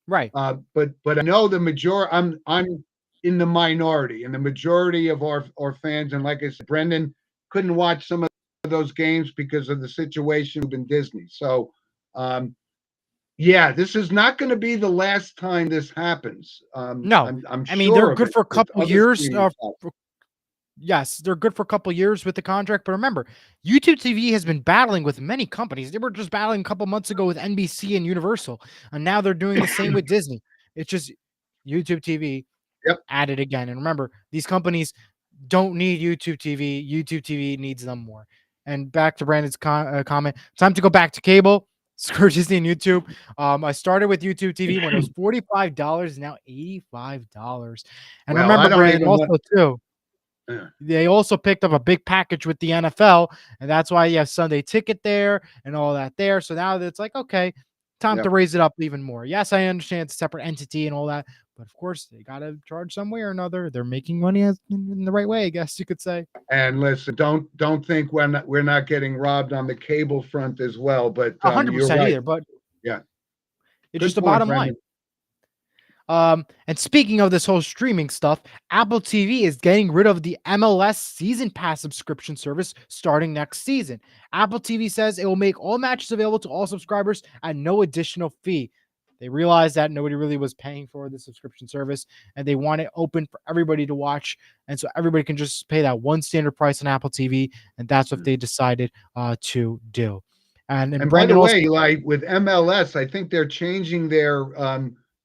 [SPEAKER 2] Right.
[SPEAKER 1] but I know the majority. I'm in the minority, and the majority of our fans. And like I said, Brendan couldn't watch some of those games because of the situation in Disney. So, yeah, this is not going to be the last time this happens.
[SPEAKER 2] No.
[SPEAKER 1] I'm
[SPEAKER 2] I mean,
[SPEAKER 1] sure
[SPEAKER 2] they're
[SPEAKER 1] of
[SPEAKER 2] good
[SPEAKER 1] it
[SPEAKER 2] for a
[SPEAKER 1] with
[SPEAKER 2] couple
[SPEAKER 1] other
[SPEAKER 2] years.
[SPEAKER 1] streaming platforms.
[SPEAKER 2] Yes, they're good for a couple years with the contract, but remember, YouTube TV has been battling with many companies. They were just battling a couple months ago with NBC and Universal, and now they're doing the same with Disney. It's just YouTube TV
[SPEAKER 1] Yep.
[SPEAKER 2] added again. And remember, these companies don't need YouTube TV. YouTube TV needs them more. And back to Brandon's comment, time to go back to cable. Screw Disney and YouTube. I started with YouTube TV when it was $45, now $85. And
[SPEAKER 1] Well, I
[SPEAKER 2] remember,
[SPEAKER 1] don't
[SPEAKER 2] Brandon,
[SPEAKER 1] even
[SPEAKER 2] also
[SPEAKER 1] want.
[SPEAKER 2] too.
[SPEAKER 1] Yeah.
[SPEAKER 2] They also picked up a big package with the NFL, and that's why you have Sunday Ticket there and all that there. So now it's like, okay, time
[SPEAKER 1] Yeah.
[SPEAKER 2] to raise it up even more. Yes, I understand it's a separate entity and all that, but of course they got to charge some way or another. They're making money in the right way, I guess you could say.
[SPEAKER 1] And listen, don't think we're not getting robbed on the cable front as well. But you're
[SPEAKER 2] 100%
[SPEAKER 1] right.
[SPEAKER 2] either, but
[SPEAKER 1] Yeah.
[SPEAKER 2] it's
[SPEAKER 1] Good
[SPEAKER 2] just the
[SPEAKER 1] point,
[SPEAKER 2] bottom
[SPEAKER 1] Brendan.
[SPEAKER 2] line. And speaking of this whole streaming stuff, Apple TV is getting rid of the MLS Season Pass subscription service starting next season. Apple TV says it will make all matches available to all subscribers at no additional fee. They realized that nobody really was paying for the subscription service, and they want it open for everybody to watch. And so everybody can just pay that one standard price on Apple TV, and that's what they decided to do. And
[SPEAKER 1] And by
[SPEAKER 2] Brandon
[SPEAKER 1] the
[SPEAKER 2] also,
[SPEAKER 1] way, like with MLS, I think they're changing their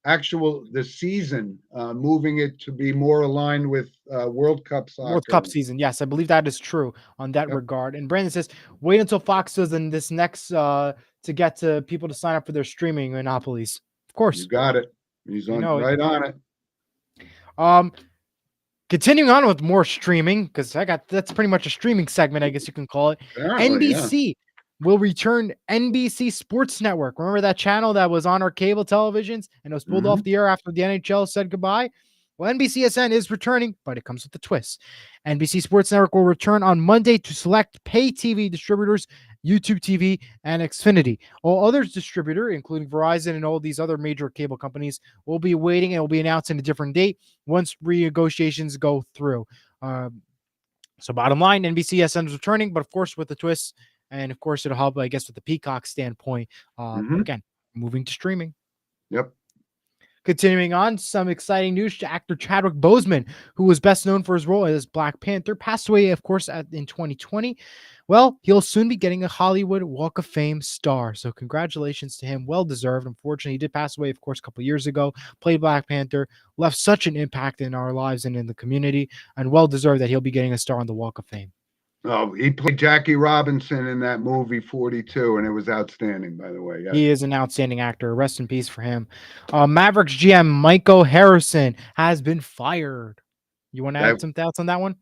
[SPEAKER 1] the season, moving it to be more aligned with World Cup soccer.
[SPEAKER 2] World Cup season. Yes, I believe that is true on that
[SPEAKER 1] Yep.
[SPEAKER 2] regard. And Brandon says, wait until Fox does in this next to get to people to sign up for their streaming monopolies. Of course.
[SPEAKER 1] You got it. He's on
[SPEAKER 2] know it.
[SPEAKER 1] right on it.
[SPEAKER 2] Continuing on with more streaming, because that's pretty much a streaming segment, I guess you can call it.
[SPEAKER 1] Apparently, yeah.
[SPEAKER 2] NBC will return NBC Sports Network. Remember that channel that was on our cable televisions and it was pulled off the air after the NHL said goodbye? Well, NBCSN is returning, but it comes with a twist. NBC Sports Network will return on Monday to select pay TV distributors, YouTube TV, and Xfinity. All others distributor, including Verizon and all these other major cable companies, will be waiting and will be announced in a different date once renegotiations go through. So bottom line, NBCSN is returning, but of course with the twist, and of course it'll help, I guess, with the Peacock standpoint. Again, moving to streaming.
[SPEAKER 1] Yep.
[SPEAKER 2] Continuing on, some exciting news. Actor Chadwick Boseman, who was best known for his role as Black Panther, passed away, of course, in 2020. Well, he'll soon be getting a Hollywood Walk of Fame star. So congratulations to him. Well deserved. Unfortunately, he did pass away, of course, a couple years ago. Played Black Panther, left such an impact in our lives and in the community, and well deserved that he'll be getting a star on the Walk of Fame.
[SPEAKER 1] Oh, he played Jackie Robinson in that movie 42, and it was outstanding, by the way. Yeah.
[SPEAKER 2] He is an outstanding actor. Rest in peace for him. Mavericks GM Michael Harrison has been fired. You want to
[SPEAKER 1] That,
[SPEAKER 2] add some thoughts on that one?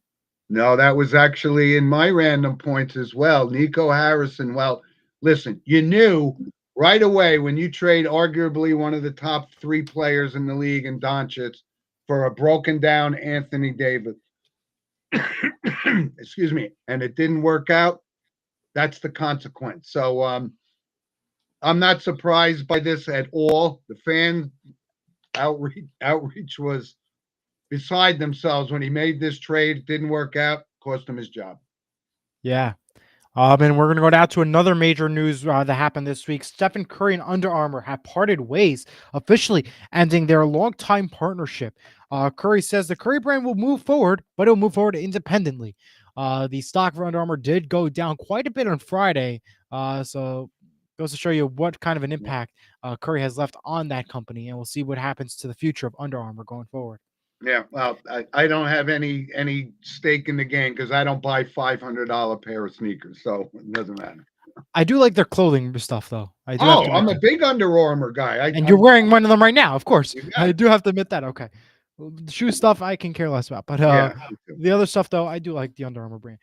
[SPEAKER 1] no, that was actually in my random points as well. Nico Harrison. Well, listen, you knew right away when you trade arguably one of the top 3 players in the league in Doncic for a broken down Anthony Davis. Excuse me, and it didn't work out. That's the consequence. So I'm not surprised by this at all. The fan outreach was beside themselves when he made this trade. It didn't work out, cost him his job.
[SPEAKER 2] Yeah. And we're going to go down to another major news that happened this week. Stephen Curry and Under Armour have parted ways, officially ending their longtime partnership. Curry says the Curry brand will move forward, but it'll move forward independently. The stock for Under Armour did go down quite a bit on Friday. So goes to show you what kind of an impact Curry has left on that company. And we'll see what happens to the future of Under Armour going forward.
[SPEAKER 1] Yeah, well, I don't have any stake in the game because I don't buy $500 pair of sneakers, so it doesn't matter.
[SPEAKER 2] I do like their clothing stuff, though. I do
[SPEAKER 1] Oh, I'm a big Under Armour guy.
[SPEAKER 2] And you're wearing one of them right now, of course.
[SPEAKER 1] You got
[SPEAKER 2] I
[SPEAKER 1] it.
[SPEAKER 2] do have to admit that. Okay. Well, the shoe stuff I can care less about, but
[SPEAKER 1] Yeah,
[SPEAKER 2] the other stuff though, I do like the Under Armour brand.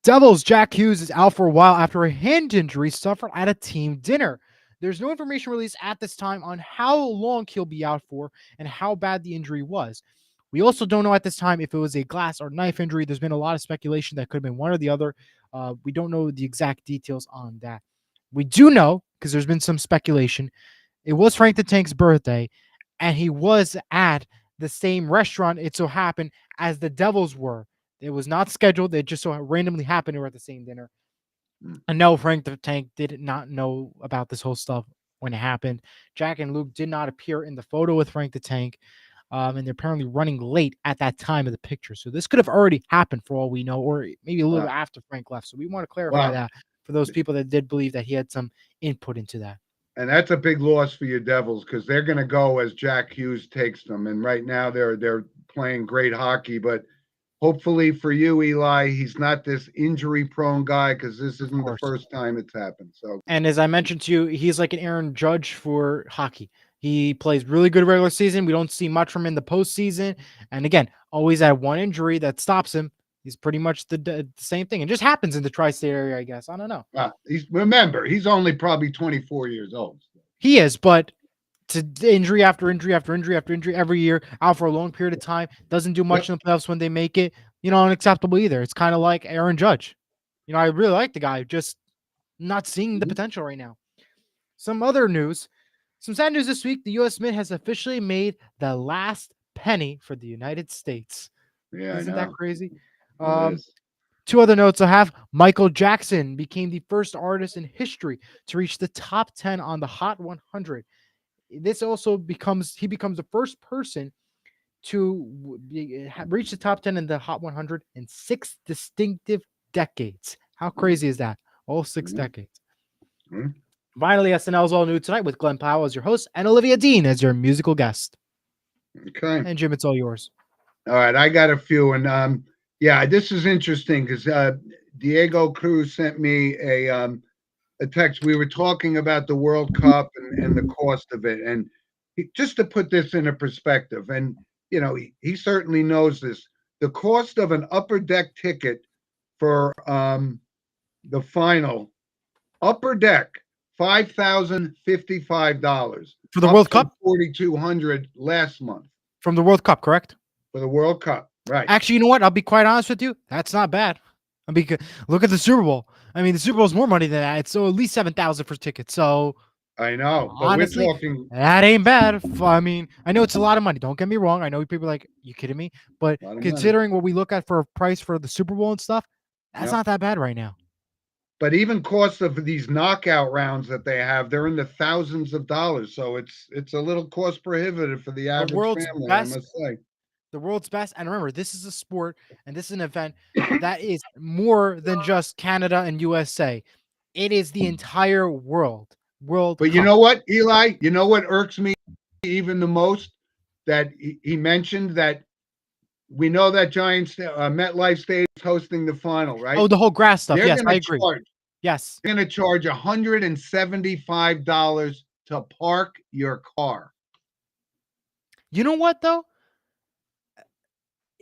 [SPEAKER 2] Devils Jack Hughes is out for a while after a hand injury suffered at a team dinner. There's no information released at this time on how long he'll be out for and how bad the injury was. We also don't know at this time if it was a glass or knife injury. There's been a lot of speculation that could have been one or the other. We don't know the exact details on that. We do know, because there's been some speculation, it was Frank the Tank's birthday, and he was at the same restaurant, it so happened, as the Devils were. It was not scheduled. It just so randomly happened they were at the same dinner. And no, Frank the Tank did not know about this whole stuff when it happened. Jack and Luke did not appear in the photo with Frank the Tank. And they're apparently running late at that time of the picture. So this could have already happened for all we know, or maybe a little bit after Frank left. So we want to clarify that for those people that did believe that he had some input into that.
[SPEAKER 1] And that's a big loss for your Devils because they're going to go as Jack Hughes takes them. And right now they're playing great hockey, but hopefully for you, Eli, he's not this injury-prone guy because this isn't the first time it's happened. So,
[SPEAKER 2] and as I mentioned to you, he's like an Aaron Judge for hockey. He plays really good regular season. We don't see much from him in the postseason. And again, always had one injury that stops him. He's pretty much the same thing. It just happens in the tri-state area, I guess. I don't know.
[SPEAKER 1] He's only probably 24 years old.
[SPEAKER 2] He is, but to injury after injury after injury after injury every year, out for a long period of time, doesn't do much in the playoffs when they make it, unacceptable either. It's kind of like Aaron Judge. I really like the guy, just not seeing the potential right now. Some other news, some sad news this week. The U.S. Mint has officially made the last penny for the United States.
[SPEAKER 1] Yeah,
[SPEAKER 2] isn't that crazy?
[SPEAKER 1] Two
[SPEAKER 2] other notes I have. Michael Jackson became the first artist in history to reach the top 10 on the Hot 100. This also becomes the first person to reach the top 10 in the Hot 100 in 6 distinctive decades. How crazy is that? All 6 decades. Finally, SNL's all new tonight with Glenn Powell as your host and Olivia Dean as your musical guest.
[SPEAKER 1] Okay.
[SPEAKER 2] And Jim, it's all yours.
[SPEAKER 1] All right, I got a few, and this is interesting because Diego Cruz sent me a text. We were talking about the World Cup and the cost of it, and just to put this into perspective, and he certainly knows this. The cost of an upper deck ticket for the final upper deck, $5,055
[SPEAKER 2] for the World Cup.
[SPEAKER 1] 4,200 last month
[SPEAKER 2] from the World Cup, correct?
[SPEAKER 1] For the World Cup, right?
[SPEAKER 2] Actually, you know what? I'll be quite honest with you. That's not bad. Look at the Super Bowl. I mean, the Super Bowl is more money than that. It's so at least $7,000 for tickets. So
[SPEAKER 1] I know, but
[SPEAKER 2] honestly,
[SPEAKER 1] we're talking
[SPEAKER 2] that ain't bad. I mean, I know it's a lot of money. Don't get me wrong. I know people are like, you kidding me? But considering what we look at for a price for the Super Bowl and stuff, that's not that bad right now.
[SPEAKER 1] But even cost of these knockout rounds that they have, they're in the thousands of dollars. So it's a little cost prohibitive for the average family, I must say.
[SPEAKER 2] The world's best. And remember, this is a sport and this is an event that is more than just Canada and USA. It is the entire world.
[SPEAKER 1] But you know what, Eli? You know what irks me even the most? That he mentioned that we know that Giants MetLife Stadium is hosting the final, right?
[SPEAKER 2] Oh, the whole grass stuff.
[SPEAKER 1] They're
[SPEAKER 2] Yes, I
[SPEAKER 1] gonna
[SPEAKER 2] agree.
[SPEAKER 1] charge.
[SPEAKER 2] Yes.
[SPEAKER 1] They're gonna charge $175 to park your car.
[SPEAKER 2] You know what though?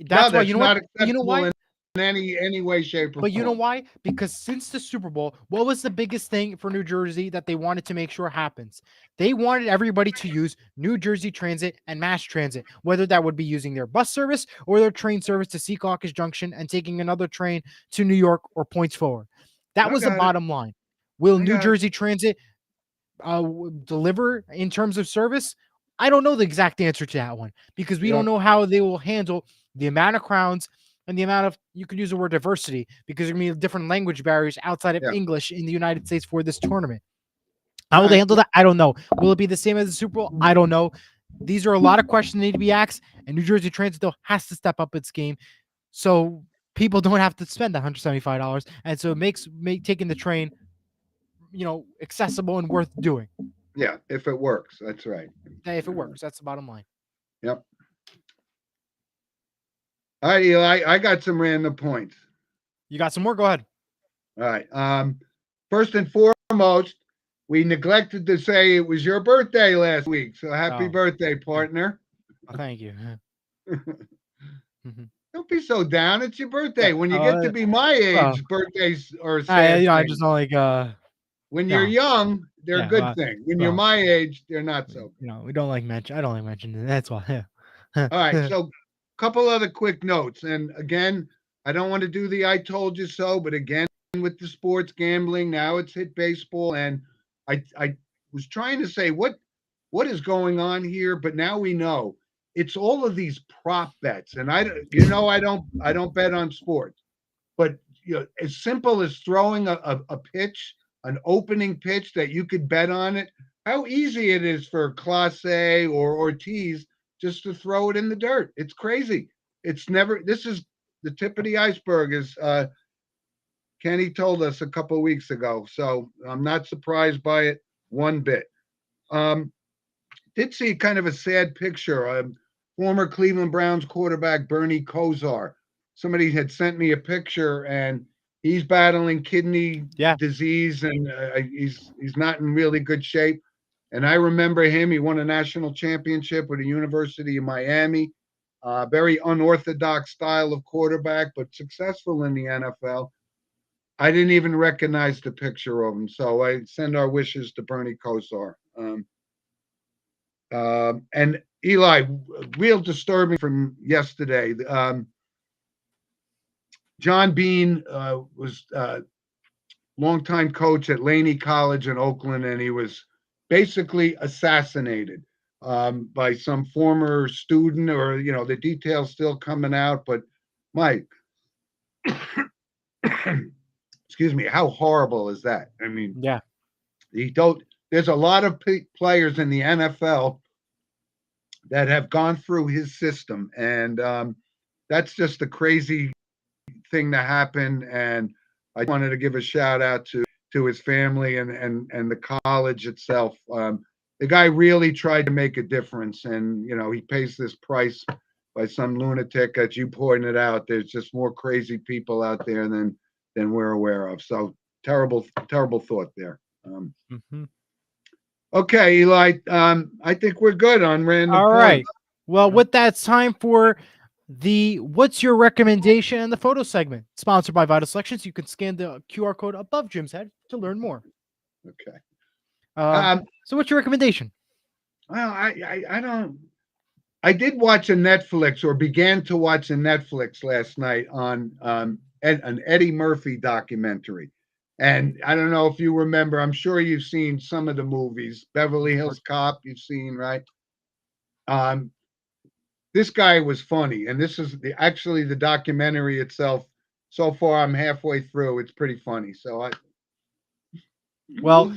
[SPEAKER 1] No,
[SPEAKER 2] That's why.
[SPEAKER 1] that's
[SPEAKER 2] You know what?
[SPEAKER 1] not
[SPEAKER 2] You know
[SPEAKER 1] acceptable
[SPEAKER 2] why?
[SPEAKER 1] in any way, shape, or
[SPEAKER 2] But you know
[SPEAKER 1] form.
[SPEAKER 2] why? Because since the Super Bowl, what was the biggest thing for New Jersey that they wanted to make sure happens? They wanted everybody to use New Jersey Transit and Mass Transit, whether that would be using their bus service or their train service to Secaucus Junction and taking another train to New York or Points Forward. That
[SPEAKER 1] I
[SPEAKER 2] was the
[SPEAKER 1] got it.
[SPEAKER 2] bottom line. Will
[SPEAKER 1] I
[SPEAKER 2] New
[SPEAKER 1] got it.
[SPEAKER 2] Jersey Transit deliver in terms of service? I don't know the exact answer to that one because we
[SPEAKER 1] Yeah.
[SPEAKER 2] don't know how they will handle the amount of crowds and the amount of, you could use the word diversity, because there are going to be different language barriers outside of
[SPEAKER 1] Yeah.
[SPEAKER 2] English in the United States for this tournament. How will
[SPEAKER 1] All
[SPEAKER 2] they
[SPEAKER 1] right.
[SPEAKER 2] handle that? I don't know. Will it be the same as the Super Bowl? I don't know. These are a lot of questions that need to be asked, and New Jersey Transit though has to step up its game so people don't have to spend that $175, and so it makes taking the train, accessible and worth doing.
[SPEAKER 1] Yeah, if it works, that's right.
[SPEAKER 2] If it works, that's the bottom line.
[SPEAKER 1] Yep. All right, Eli, I got some random points.
[SPEAKER 2] You got some more? Go ahead.
[SPEAKER 1] All right. First and foremost, we neglected to say it was your birthday last week. So happy
[SPEAKER 2] Oh.
[SPEAKER 1] birthday, partner.
[SPEAKER 2] Oh, thank you.
[SPEAKER 1] Don't be so down. It's your birthday. When you get to be my
[SPEAKER 2] well,
[SPEAKER 1] age, birthdays are a
[SPEAKER 2] I
[SPEAKER 1] sad thing.
[SPEAKER 2] just don't like
[SPEAKER 1] When you're
[SPEAKER 2] no.
[SPEAKER 1] young, they're
[SPEAKER 2] Yeah,
[SPEAKER 1] a good
[SPEAKER 2] well,
[SPEAKER 1] thing. When you're my age, they're not so good.
[SPEAKER 2] we don't like mention. I don't like mentioning. That's why. Yeah.
[SPEAKER 1] All right. So couple other quick notes. And again, I don't want to do the I told you so, but again, with the sports gambling, now it's hit baseball. And I was trying to say what is going on here, but now we know it's all of these prop bets. And I don't bet on sports, but as simple as throwing a pitch, an opening pitch that you could bet on it, how easy it is for Clase or Ortiz just to throw it in the dirt. It's crazy. This is the tip of the iceberg, as Kenny told us a couple of weeks ago. So I'm not surprised by it one bit. Did see kind of a sad picture. Former Cleveland Browns quarterback Bernie Kosar. Somebody had sent me a picture, and he's battling kidney disease, and he's not in really good shape. And I remember him. He won a national championship with the University of Miami. Very unorthodox style of quarterback, but successful in the NFL. I didn't even recognize the picture of him. So I send our wishes to Bernie Kosar. And Eli, real disturbing from yesterday. John Bean was longtime coach at Laney College in Oakland, and he was basically assassinated by some former student, or the details still coming out. But Mike, excuse me, how horrible is that? I mean,
[SPEAKER 2] yeah,
[SPEAKER 1] there's a lot of players in the NFL that have gone through his system, and that's just a crazy thing to happen. And I wanted to give a shout out to his family and the college itself. The guy really tried to make a difference, and he pays this price by some lunatic. As you pointed out, there's just more crazy people out there than we're aware of. So terrible thought there. Okay, Eli. I think we're good on random.
[SPEAKER 2] All right.
[SPEAKER 1] points.
[SPEAKER 2] Well, with that, it's time for the what's your recommendation and the photo segment, sponsored by Vital Selections. You can scan the QR code above Jim's head to learn more.
[SPEAKER 1] Okay.
[SPEAKER 2] So what's your recommendation?
[SPEAKER 1] Well, I don't. I did watch a Netflix, or began to watch a Netflix last night on an Eddie Murphy documentary. And I don't know if you remember, I'm sure you've seen some of the movies. Beverly Hills Cop, you've seen, right? This guy was funny. And this is actually the documentary itself. So far, I'm halfway through. It's pretty funny. So
[SPEAKER 2] Well,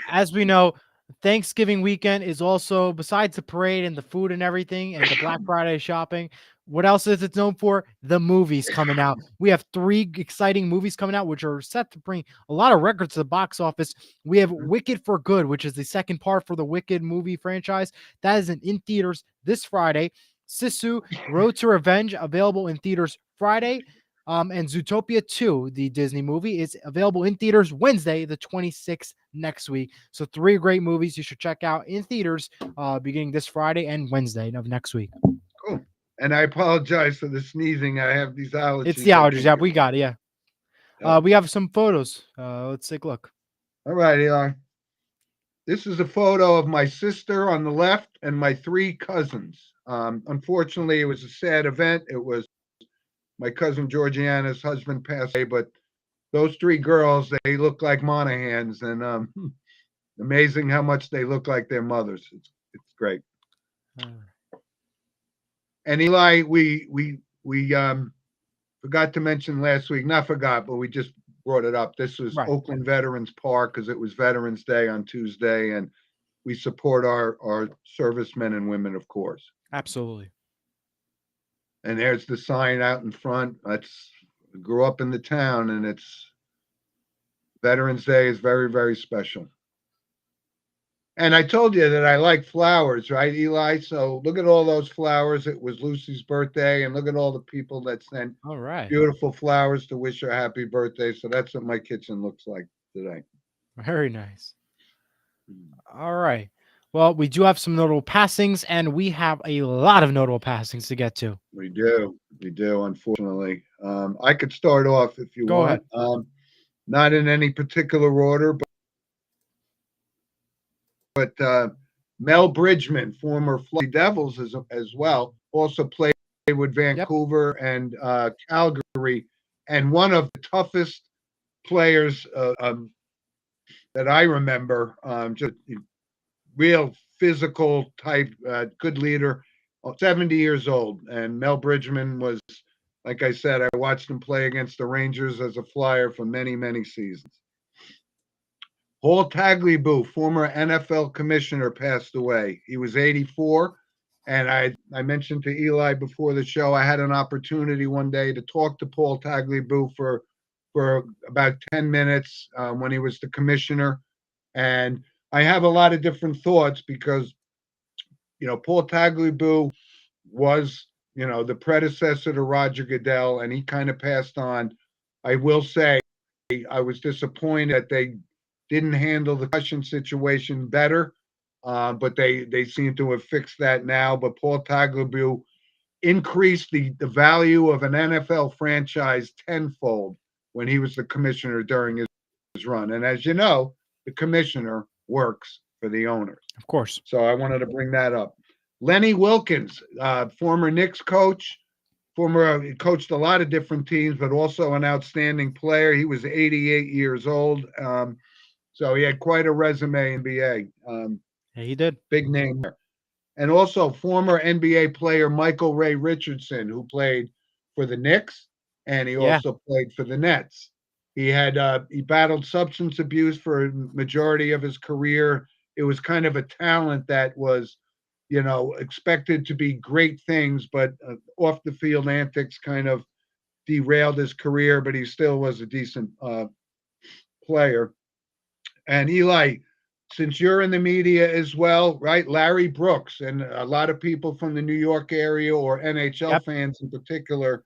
[SPEAKER 2] as we know, Thanksgiving weekend is also, besides the parade and the food and everything and the Black Friday shopping, what else is it known for? The movies coming out. We have 3 exciting movies coming out, which are set to bring a lot of records to the box office. We have Wicked for Good, which is the second part for the Wicked movie franchise. That is in theaters this Friday. Sisu, Road to Revenge, available in theaters Friday. And Zootopia 2, the Disney movie, is available in theaters Wednesday, the 26th next week. So 3 great movies you should check out in theaters beginning this Friday and Wednesday of next week.
[SPEAKER 1] Cool. And I apologize for the sneezing. I have these allergies.
[SPEAKER 2] It's the allergies. Yeah, we got it. Yeah.
[SPEAKER 1] Yeah.
[SPEAKER 2] We have some photos. Let's take a look.
[SPEAKER 1] All right, Eli. This is a photo of my sister on the left and my 3 cousins. Unfortunately, it was a sad event. It was my cousin Georgiana's husband passed away, but those 3 girls, they look like Monahans, and amazing how much they look like their mothers. It's great. And Eli, we forgot to mention last week, not forgot, but we just brought it up. This was
[SPEAKER 2] Right.
[SPEAKER 1] Oakland Veterans Park because it was Veterans Day on Tuesday, and we support our servicemen and women, of course.
[SPEAKER 2] Absolutely.
[SPEAKER 1] And there's the sign out in front. Grew up in the town, and it's Veterans Day is very, very special. And I told you that I like flowers, right, Eli? So look at all those flowers. It was Lucy's birthday, and look at all the people that sent
[SPEAKER 2] All right.
[SPEAKER 1] beautiful flowers to wish her happy birthday. So that's what my kitchen looks like today.
[SPEAKER 2] Very nice. All right. Well, we do have some notable passings, and we have a lot of notable passings to get to.
[SPEAKER 1] We do, unfortunately. I could start off if you
[SPEAKER 2] Go
[SPEAKER 1] want. Not in any particular order, but Mel Bridgman, former Florida Devils as well, also played with Vancouver and Calgary, and one of the toughest players that I remember, just real physical type, good leader, 70 years old. And Mel Bridgman was, like I said, I watched him play against the Rangers as a Flyer for many, many seasons. Paul Tagliabue, former NFL commissioner, passed away. He was 84. And I mentioned to Eli before the show, I had an opportunity one day to talk to Paul Tagliabue for about 10 minutes when he was the commissioner. And I have a lot of different thoughts because, Paul Tagliabue was, the predecessor to Roger Goodell, and he kind of passed on. I will say I was disappointed that they didn't handle the concussion situation better, but they seem to have fixed that now. But Paul Tagliabue increased the value of an NFL franchise tenfold when he was the commissioner during his run. And as you know, the commissioner works for the owners.
[SPEAKER 2] Of course.
[SPEAKER 1] So I wanted to bring that up. Lenny Wilkens, former Knicks coach, he coached a lot of different teams, but also an outstanding player. He was 88 years old. So he had quite a resume in NBA.
[SPEAKER 2] Yeah, he did.
[SPEAKER 1] Big name there. And also former NBA player Michael Ray Richardson, who played for the Knicks, and he also played for the Nets. He battled substance abuse for a majority of his career. It was kind of a talent that was, expected to be great things, but off the field antics kind of derailed his career, but he still was a decent player. And Eli, since you're in the media as well, right? Larry Brooks, and a lot of people from the New York area or NHL fans in particular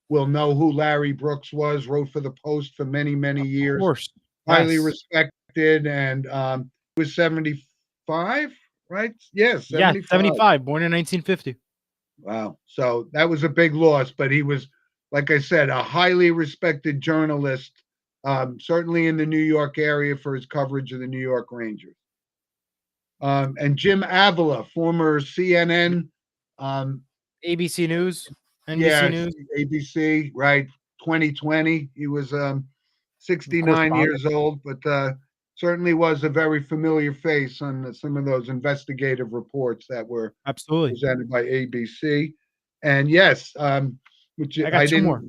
[SPEAKER 1] will know who Larry Brooks was, wrote for the Post for many, many years.
[SPEAKER 2] Of course.
[SPEAKER 1] Highly respected, and he was 75, right? Yes, 75.
[SPEAKER 2] Yeah, 75, born in 1950.
[SPEAKER 1] Wow. So that was a big loss, but he was, like I said, a highly respected journalist, certainly in the New York area for his coverage of the New York Rangers. And Jim Avila, former CNN,
[SPEAKER 2] ABC News, NBC News.
[SPEAKER 1] ABC, right? 2020. He was 69 years old, but certainly was a very familiar face on some of those investigative reports that were presented by ABC. And yes, which
[SPEAKER 2] I got two more.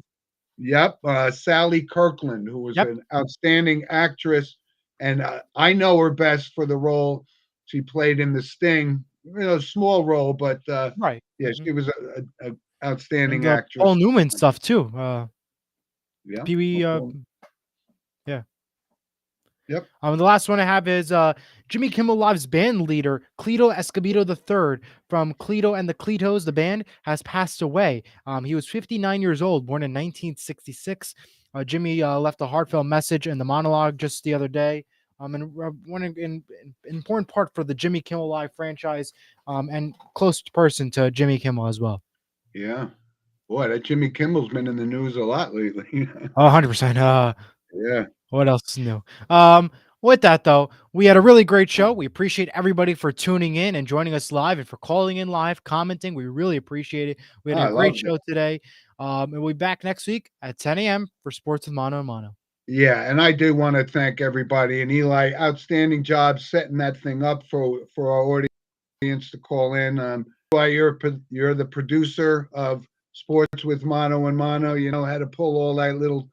[SPEAKER 1] Yep, Sally Kirkland, who was an outstanding actress, and I know her best for the role she played in The Sting. Small role, but
[SPEAKER 2] right.
[SPEAKER 1] Yeah, she was an outstanding
[SPEAKER 2] and,
[SPEAKER 1] actress.
[SPEAKER 2] Paul Newman stuff too.
[SPEAKER 1] Yeah,
[SPEAKER 2] Pee Wee. Yeah.
[SPEAKER 1] Yep.
[SPEAKER 2] The last one I have is Jimmy Kimmel Live's band leader, Cleto Escobedo III from Cleto and the Cletos, the band, has passed away. He was 59 years old, born in 1966. Jimmy left a heartfelt message in the monologue just the other day. And one important part for the Jimmy Kimmel Live franchise, and close person to Jimmy Kimmel as well.
[SPEAKER 1] Yeah. Boy, that Jimmy Kimmel's been in the news a lot lately.
[SPEAKER 2] Oh, 100%.
[SPEAKER 1] Yeah.
[SPEAKER 2] What else is new? With that though, we had a really great show. We appreciate everybody for tuning in and joining us live and for calling in live, commenting. We really appreciate it. We had
[SPEAKER 1] I
[SPEAKER 2] a great
[SPEAKER 1] loved it.
[SPEAKER 2] show today. And we'll be back next week at 10 a.m. for Sports with Mano and Mano.
[SPEAKER 1] Yeah, and I do want to thank everybody. And Eli, outstanding job setting that thing up for our audience to call in. Eli, you're the producer of Sports with Mano and Mano. You know how to pull all that little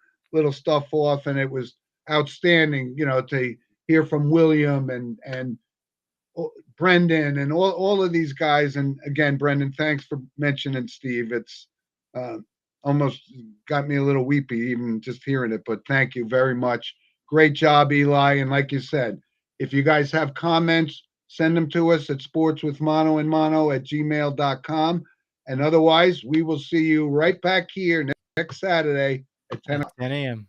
[SPEAKER 1] stuff off, and it was outstanding. You know, to hear from William and Brendan and all of these guys. And again, Brendan, thanks for mentioning Steve. It's almost got me a little weepy even just hearing it, but thank you very much. Great job, Eli. And like you said, if you guys have comments, send them to us at sportswithmanoandmano@gmail.com. And otherwise, we will see you right back here next Saturday at 10
[SPEAKER 2] a.m.